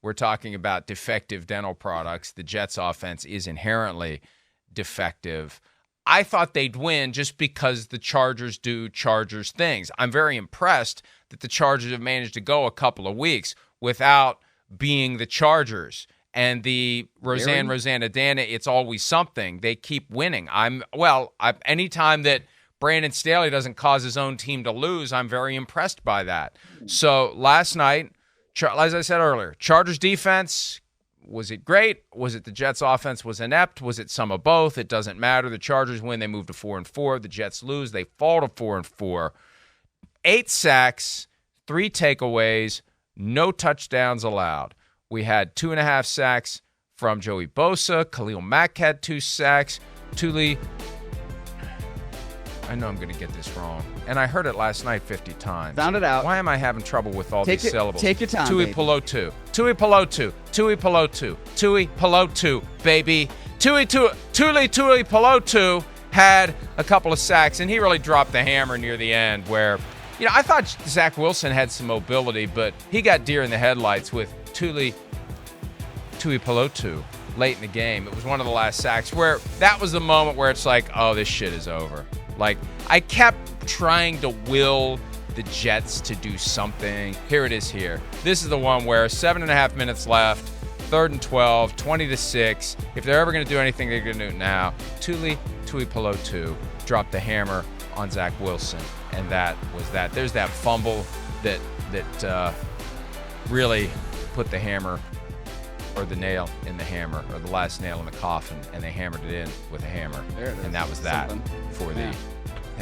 we're talking about defective dental products. The Jets offense is inherently defective. I thought they'd win just because the Chargers do Chargers things. I'm very impressed that the Chargers have managed to go a couple of weeks without being the Chargers. And the Rosanna Dana, it's always something. They keep winning. Anytime that Brandon Staley doesn't cause his own team to lose, I'm very impressed by that. So last night, as I said earlier, Chargers defense, was it great? Was it the Jets offense was inept? Was it some of both? It doesn't matter. The Chargers win. They move to 4-4. The Jets lose. They fall to 4-4. 8 sacks, 3 takeaways, no touchdowns allowed. We had 2.5 sacks from Joey Bosa. Khalil Mack had 2 sacks. Tuli, I know I'm going to get this wrong. And I heard it last night 50 times. Found it out. Why am I having trouble with all these syllables? Take your time, Tui baby. Pelotu. Tui Pelotu. Tui Pelotu. Tui Pelotu, baby. Tuli Pelotu had a couple of sacks, and he really dropped the hammer near the end where, I thought Zach Wilson had some mobility, but he got deer in the headlights with Tui Pelotu late in the game. It was one of the last sacks where that was the moment where it's like, oh, this shit is over. Like, I kept trying to will the Jets to do something. Here it is here. This is the one where 7.5 minutes left, 3rd and 12, 20-6. If they're ever going to do anything, they're going to do it now. Tui Pelotu dropped the hammer on Zach Wilson, and that was that. There's that fumble that really put the hammer or the nail in the hammer, or the last nail in the coffin, and they hammered it in with a hammer. There it is. And that was that for the...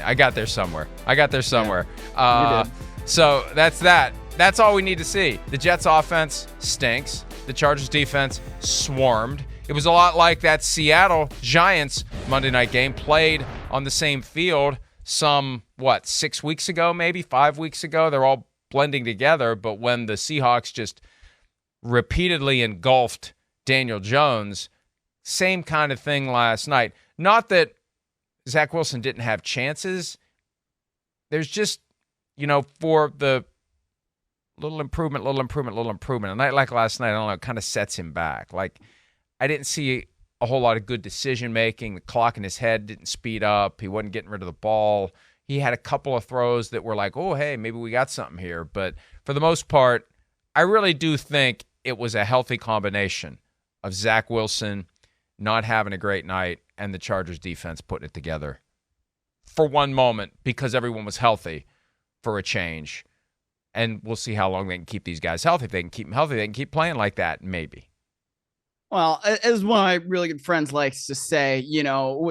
I got there somewhere. Yeah. So that's that. That's all we need to see. The Jets offense stinks. The Chargers defense swarmed. It was a lot like that Seattle Giants Monday night game played on the same field some, 6 weeks ago, maybe 5 weeks ago. They're all blending together, but when the Seahawks just repeatedly engulfed Daniel Jones, same kind of thing last night. Not that Zach Wilson didn't have chances. There's just, for the little improvement. A night like last night, I don't know, it kind of sets him back. Like, I didn't see a whole lot of good decision-making. The clock in his head didn't speed up. He wasn't getting rid of the ball. He had a couple of throws that were like, oh, hey, maybe we got something here. But for the most part, I really do think it was a healthy combination of Zach Wilson not having a great night and the Chargers defense putting it together for one moment because everyone was healthy for a change. And we'll see how long they can keep these guys healthy. If they can keep them healthy, they can keep playing like that, maybe. Well, as one of my really good friends likes to say,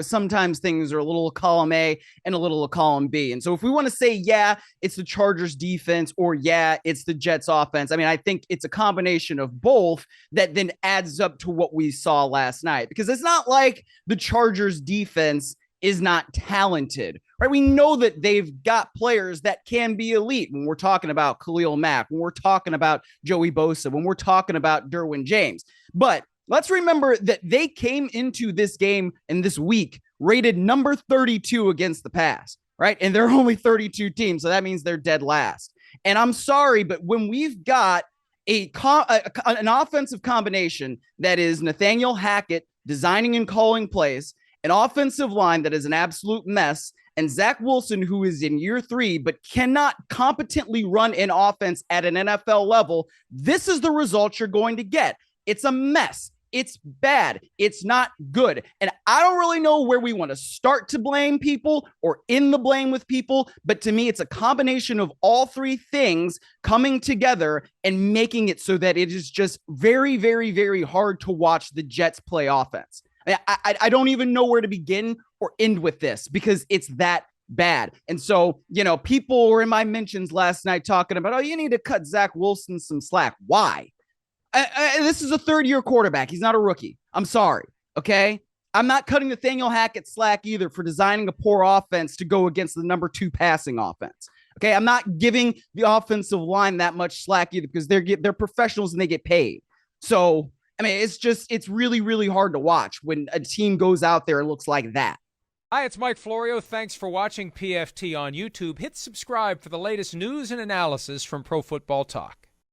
sometimes things are a little column A and a little column B. And so if we want to say, yeah, it's the Chargers defense or yeah, it's the Jets offense, I think it's a combination of both that then adds up to what we saw last night. Because it's not like the Chargers defense is not talented, right? We know that they've got players that can be elite when we're talking about Khalil Mack, when we're talking about Joey Bosa, when we're talking about Derwin James. But let's remember that they came into this game and this week rated number 32 against the pass, right? And they're only 32 teams, so that means they're dead last. And I'm sorry, but when we've got an offensive combination that is Nathaniel Hackett designing and calling plays, an offensive line that is an absolute mess, and Zach Wilson, who is in year 3, but cannot competently run an offense at an NFL level, this is the result you're going to get. It's a mess. It's bad. It's not good. And I don't really know where we want to start to blame people or end the blame with people. But to me, it's a combination of all three things coming together and making it so that it is just very, very, very hard to watch the Jets play offense. I don't even know where to begin or end with this because it's that bad. And so, people were in my mentions last night talking about, oh, you need to cut Zach Wilson some slack. Why? This is a third-year quarterback. He's not a rookie. I'm sorry, okay? I'm not cutting Nathaniel Hackett slack either for designing a poor offense to go against the number 2 passing offense, okay? I'm not giving the offensive line that much slack either because they're professionals and they get paid. So, it's really, really hard to watch when a team goes out there and looks like that. Hi, it's Mike Florio. Thanks for watching PFT on YouTube. Hit subscribe for the latest news and analysis from Pro Football Talk.